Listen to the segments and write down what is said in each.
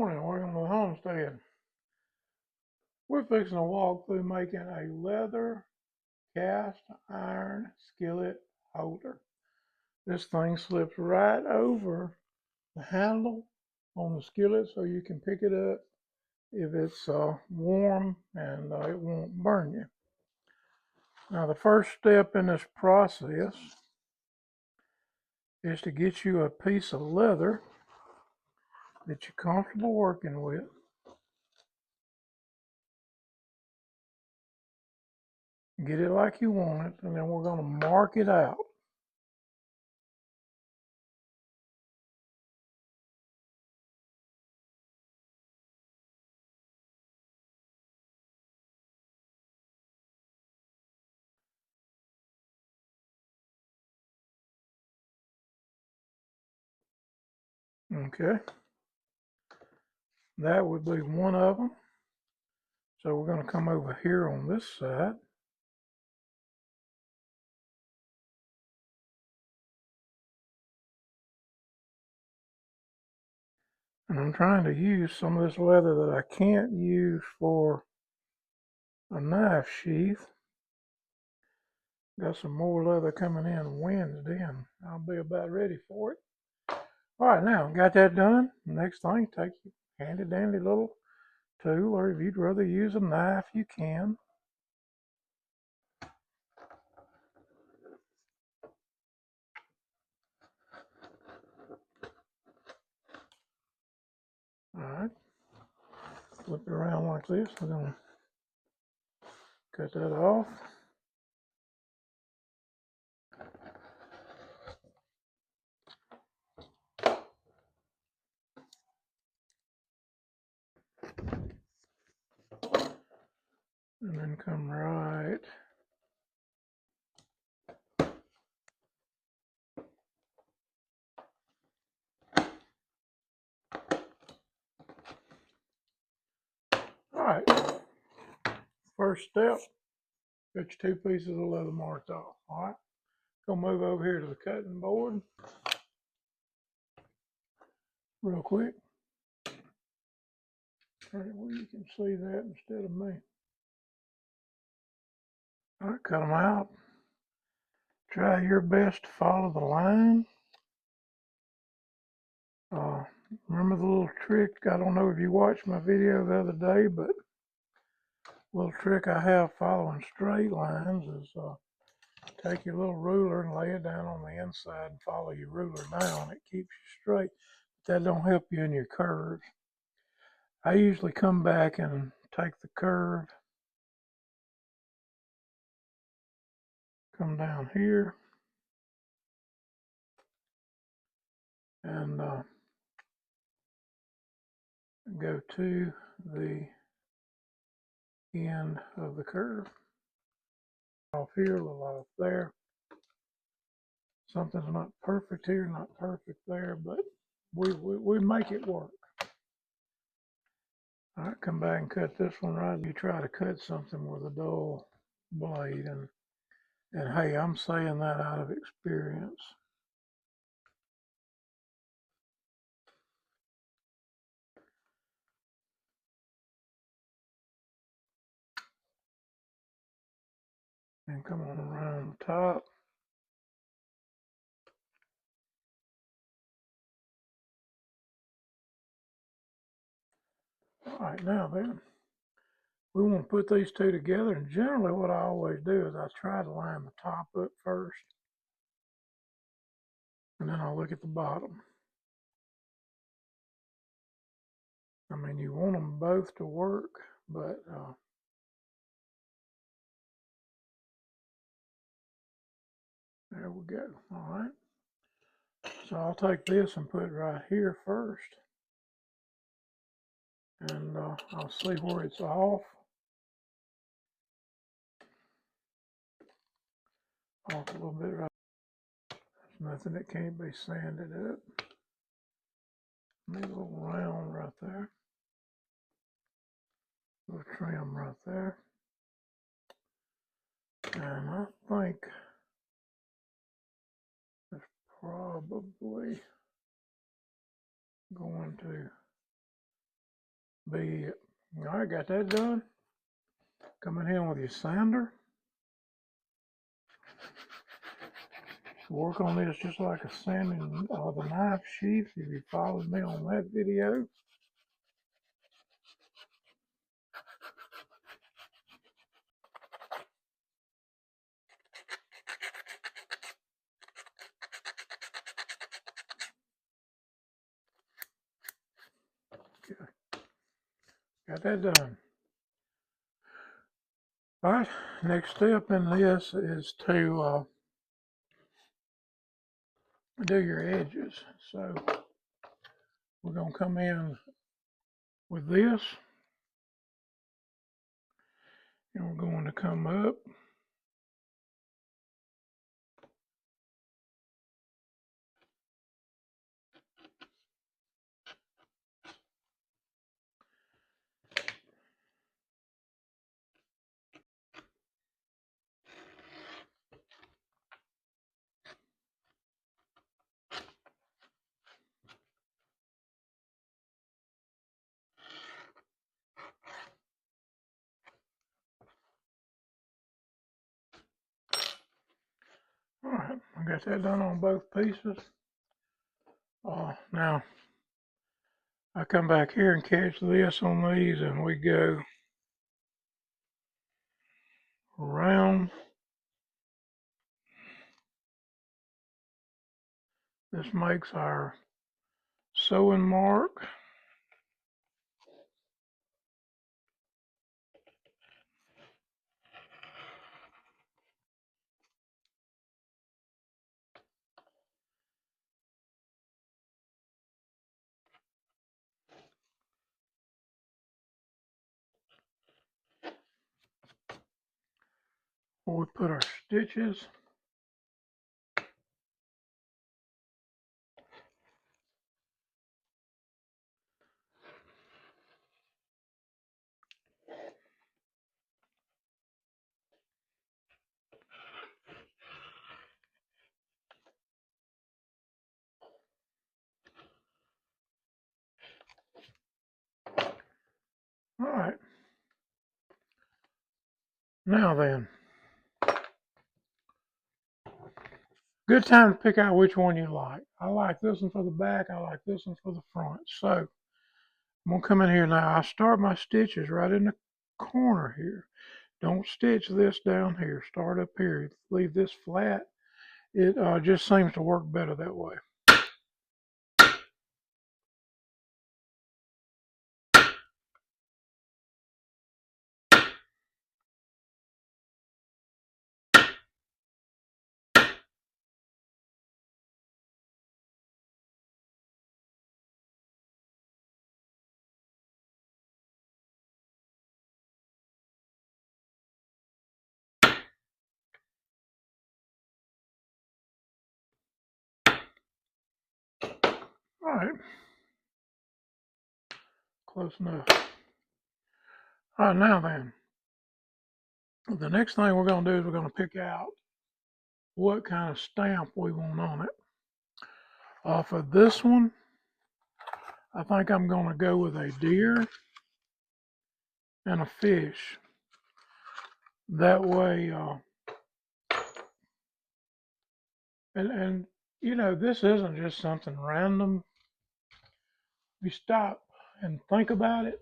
morning, welcome to the homestead. We're fixing to walk through making a leather cast iron skillet holder. This thing slips right over the handle on the skillet so you can pick it up if it's warm and it won't burn you. Now the first step in this process is to get you a piece of leather that you're comfortable working with. Get it like you want it, and then we're going to mark it out. Okay, that would be one of them. So we're going to come over here on this side. And I'm trying to use some of this leather that I can't use for a knife sheath. Got some more leather coming in Wednesday, and I'll be about ready for it. All right, now got that done. Next thing, take your handy dandy little tool, or if you'd rather use a knife, you can. All right, flip it around like this. We're gonna cut that off. And then come right all right. First step, get your two pieces of leather marked off. All right, go move over here to the cutting board real quick. Right where you can see that instead of me. All right, cut them out. Try your best to follow the line. Remember the little trick? I don't know if you watched my video the other day, but a little trick I have following straight lines is take your little ruler and lay it down on the inside and follow your ruler down. It keeps you straight, but that don't help you in your curves. I usually come back and take the curve, come down here, and go to the end of the curve. Off here, a little off there. Something's not perfect here, not perfect there, but we make it work. All right, come back and cut this one right. You try to cut something with a dull blade, and hey, I'm saying that out of experience. And come on around the top. All right, now then, we want to put these two together, and generally what I always do is I try to line the top up first, and then I'll look at the bottom. I mean, you want them both to work, but there we go. All right. So I'll take this and put it right here first. And I'll see where it's off. Off a little bit right. There's nothing that can't be sanded up. Need a little round right there. A little trim right there. And I think it's probably going to be it. All right, got that done. Coming in with your sander. Work on this just like a sanding the knife sheath. If you followed me on that video. Okay. Got that done. All right, next step in this is to do your edges. So we're going to come in with this, and we're going to come up. All right, I got that done on both pieces. Now, I come back here and catch this on these, and we go around. This makes our sewing mark. Where we put our stitches. All right. Now then, good time to pick out which one you like. I like this one for the back. I like this one for the front. So I'm going to come in here now. I start my stitches right in the corner here. Don't stitch this down here. Start up here. Leave this flat. It just seems to work better that way. All right. Close enough. All right, now then, the next thing we're going to do is we're going to pick out what kind of stamp we want on it. For this one, I think I'm going to go with a deer and a fish. That way, and you know, this isn't just something random. If you stop and think about it,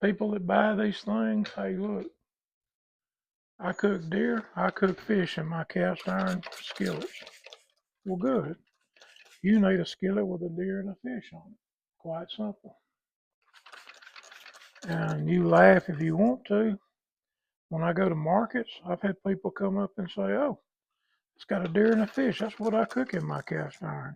people that buy these things, hey, look, I cook deer, I cook fish in my cast iron skillets. Well, good. You need a skillet with a deer and a fish on it. Quite simple. And you laugh if you want to. When I go to markets, I've had people come up and say, oh, it's got a deer and a fish. That's what I cook in my cast iron.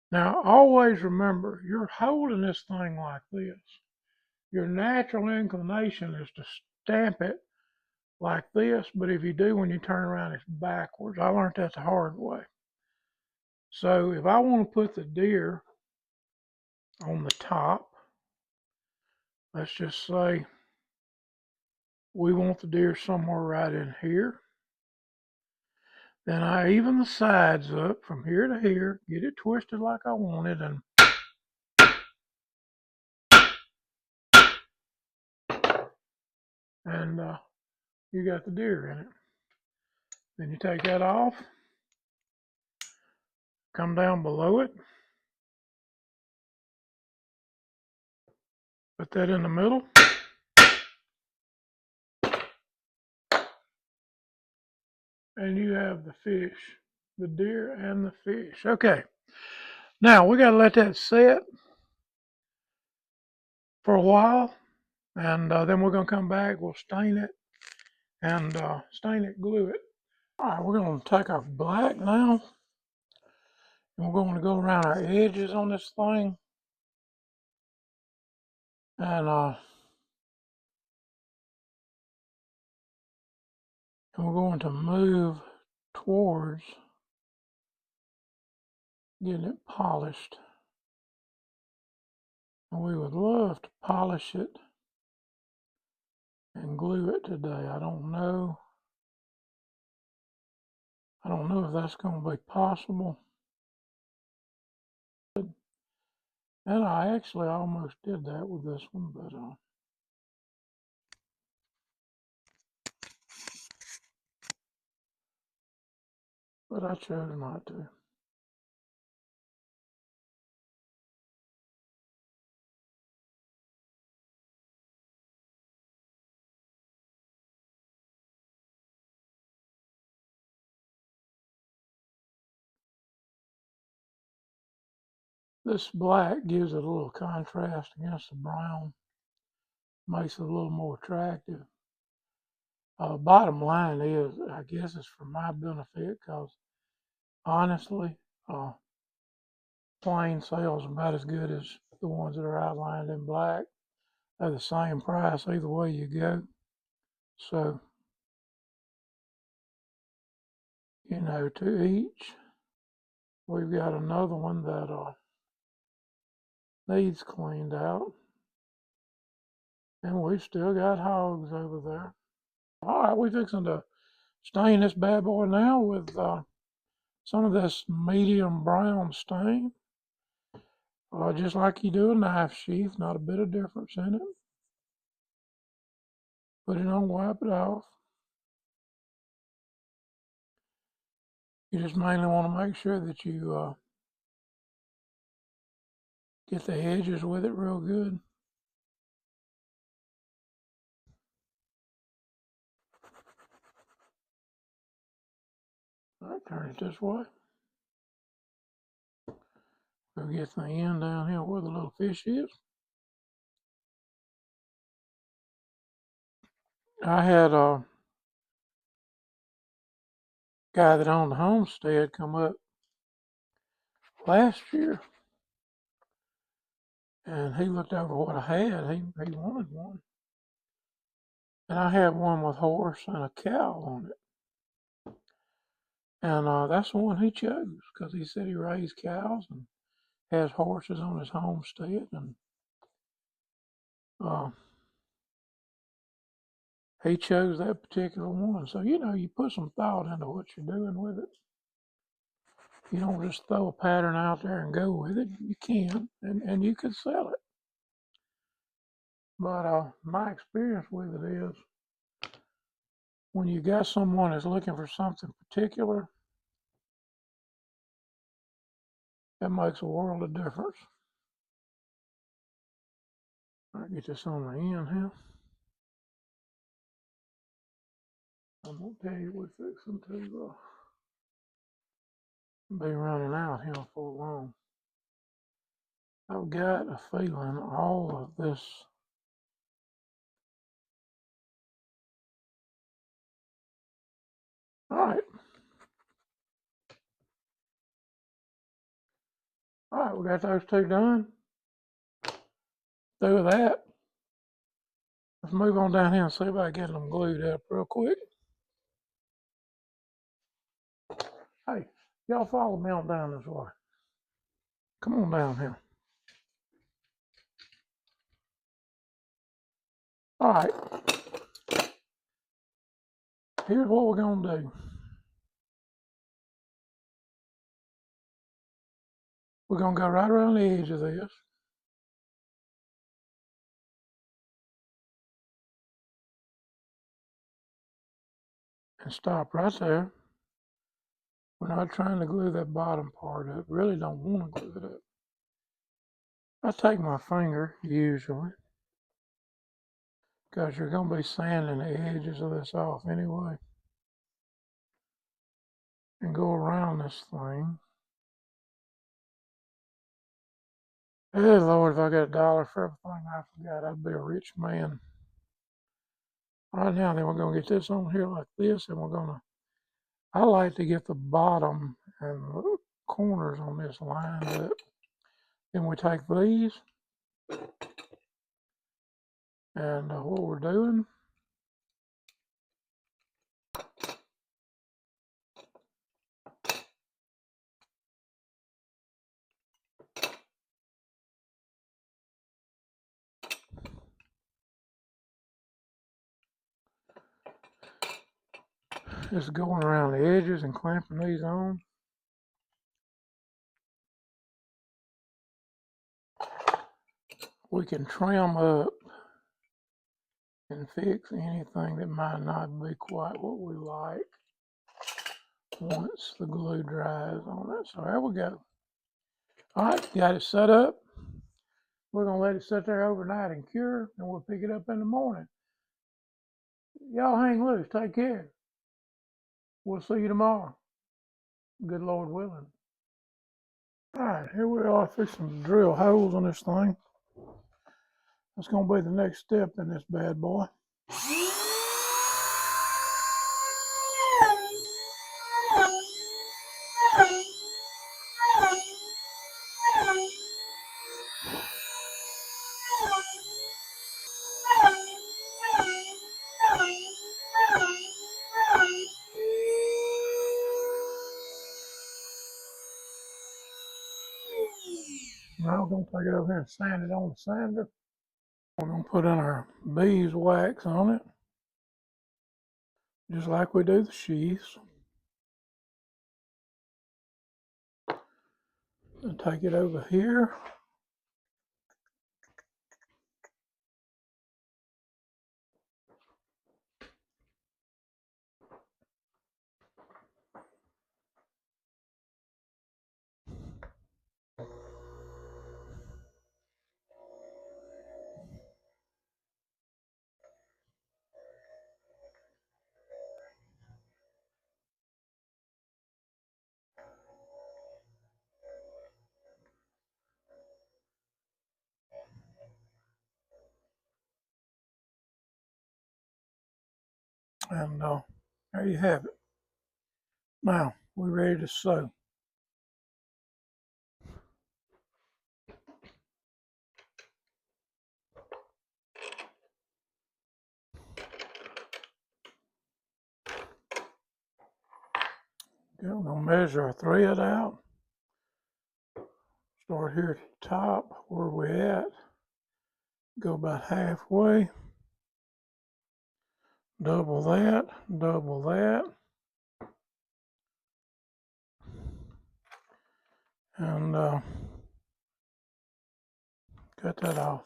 Now, always remember, you're holding this thing like this. Your natural inclination is to stamp it like this, but if you do, when you turn around, it's backwards. I learned that the hard way. So if I want to put the deer on the top, let's just say we want the deer somewhere right in here. Then I even the sides up from here to here, get it twisted like I wanted, and you got the deer in it. Then you take that off, come down below it, put that in the middle, and you have the fish, the deer and the fish. Okay, now we got to let that set for a while, and then we're going to come back, we'll stain it, and glue it. All right, we're going to take our black now, and we're going to go around our edges on this thing, and we're going to move towards getting it polished. And we would love to polish it and glue it today. I don't know if that's going to be possible. And I actually almost did that with this one, but I chose not to. This black gives it a little contrast against the brown, makes it a little more attractive. Bottom line is, I guess it's for my benefit, because honestly, plain sells about as good as the ones that are outlined in black. They're the same price either way you go. So, to each. We've got another one that needs cleaned out. And we've still got hogs over there. All right, we're fixing to stain this bad boy now with some of this medium brown stain. Just like you do a knife sheath, not a bit of difference in it. Put it on, wipe it off. You just mainly want to make sure that you get the edges with it real good. All right, turn it this way. We'll get the end down here where the little fish is. I had a guy that owned the homestead come up last year, and he looked over what I had. He wanted one, and I had one with horse and a cow on it, and that's the one he chose because he said he raised cows and has horses on his homestead, and uh, he chose that particular one. So you put some thought into what you're doing with it. You don't just throw a pattern out there and go with it. You can, and you could sell it. But my experience with it is, when you got someone that's looking for something particular, that makes a world of difference. I'll get this on the end here. I'm going to tell you we're fixing to be running out here for long. I've got a feeling all of this all right, we got those two done. Through that, let's move on down here and see if I can get them glued up real quick. Hey, y'all follow me on down this way. Come on down here. All right, here's what we're going to do. We're going to go right around the edge of this and stop right there. We're not trying to glue that bottom part up. Really don't want to glue it up. I take my finger, usually, because you're going to be sanding the edges of this off anyway, and go around this thing. Hey Lord, if I got $1 for everything I forgot, I'd be a rich man. All right, now then we're going to get this on here like this, and we're going to, I like to get the bottom and the corners on this lined up. Then we take these, and what we're doing is going around the edges and clamping these on. We can trim up and fix anything that might not be quite what we like once the glue dries on it. So there we go. All right, got it set up. We're going to let it sit there overnight and cure, and we'll pick it up in the morning. Y'all hang loose. Take care. We'll see you tomorrow. Good Lord willing. All right, here we are fixing to drill holes on this thing. That's going to be the next step in this bad boy. Now we're going to take it over here and sand it on the sander. We're going to put in our beeswax on it, just like we do the sheaths. And take it over here. And there you have it. Now, we're ready to sew. Okay, we're going to measure our thread out. Start here at the top, where we're at. Go about halfway. Double that, double that. And cut that off.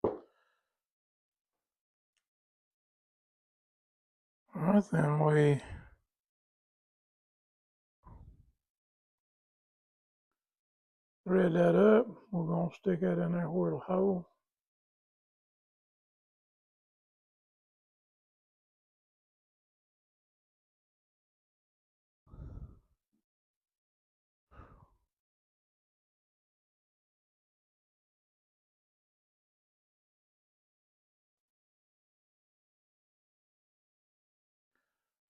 All right, then we thread that up. We're going to stick that in there where it'll hold.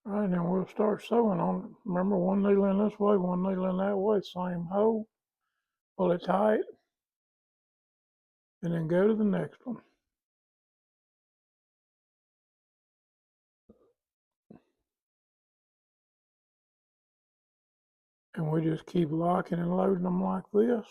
All right, then we'll start sewing on it. Remember, one needle in this way, one needle in that way, same hole. Pull it tight, and then go to the next one. And we just keep locking and loading them like this.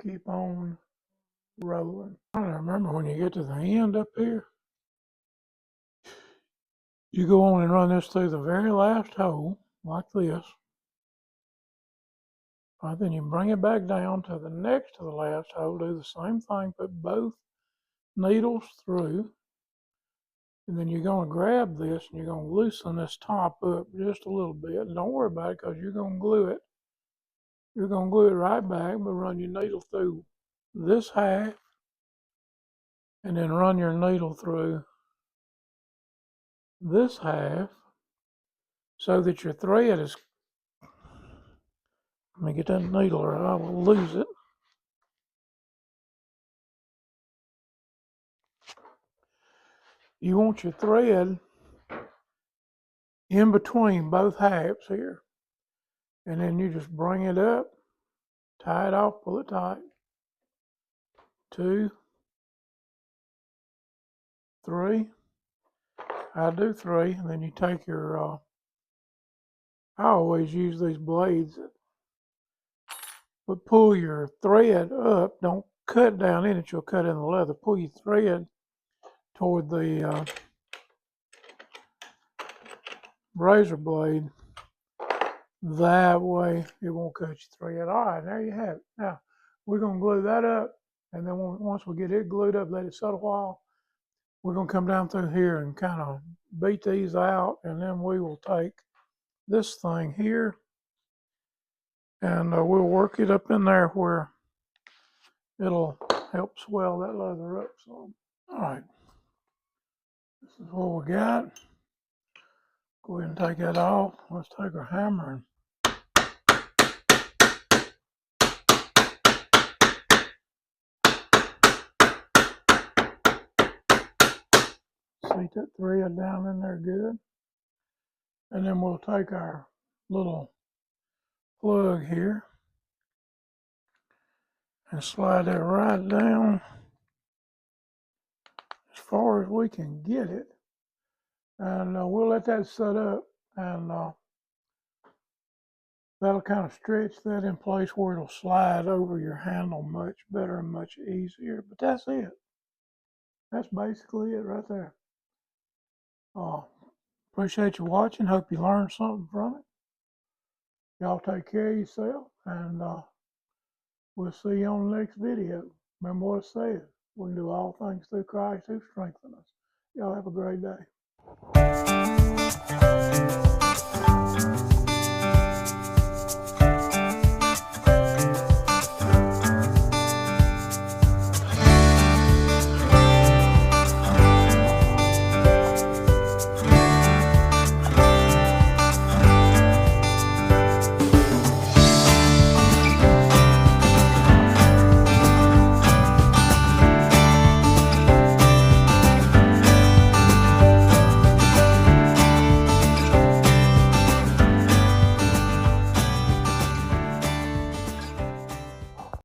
keep on rolling. I remember when you get to the end up here, you go on and run this through the very last hole, like this. Then you bring it back down to the next to the last hole, do the same thing, put both needles through, and then you're going to grab this and you're going to loosen this top up just a little bit. Don't worry about it because you're going to glue it. You're going to glue it right back, but run your needle through this half and then run your needle through this half so that your thread is, let me get that needle or I will lose it. You want your thread in between both halves here. And then you just bring it up, tie it off, pull it tight. 2, 3. I do 3, and then you take your, I always use these blades, but pull your thread up. Don't cut down in it, you'll cut in the leather. Pull your thread toward the razor blade. That way it won't cut your thread. All right, there you have it. Now, we're going to glue that up, and then once we get it glued up, let it set a while. We're going to come down through here and kind of beat these out, and then we will take this thing here and we'll work it up in there where it'll help swell that leather up some. All right, this is what we got. Go ahead and take that off. Let's take our hammer and seat that thread down in there good. And then we'll take our little plug here and slide that right down as far as we can get it. And we'll let that set up, and that'll kind of stretch that in place where it'll slide over your handle much better and much easier. But that's it. That's basically it right there. Appreciate you watching. Hope you learned something from it. Y'all take care of yourself, and we'll see you on the next video. Remember what it says. We can do all things through Christ who strengthens us. Y'all have a great day.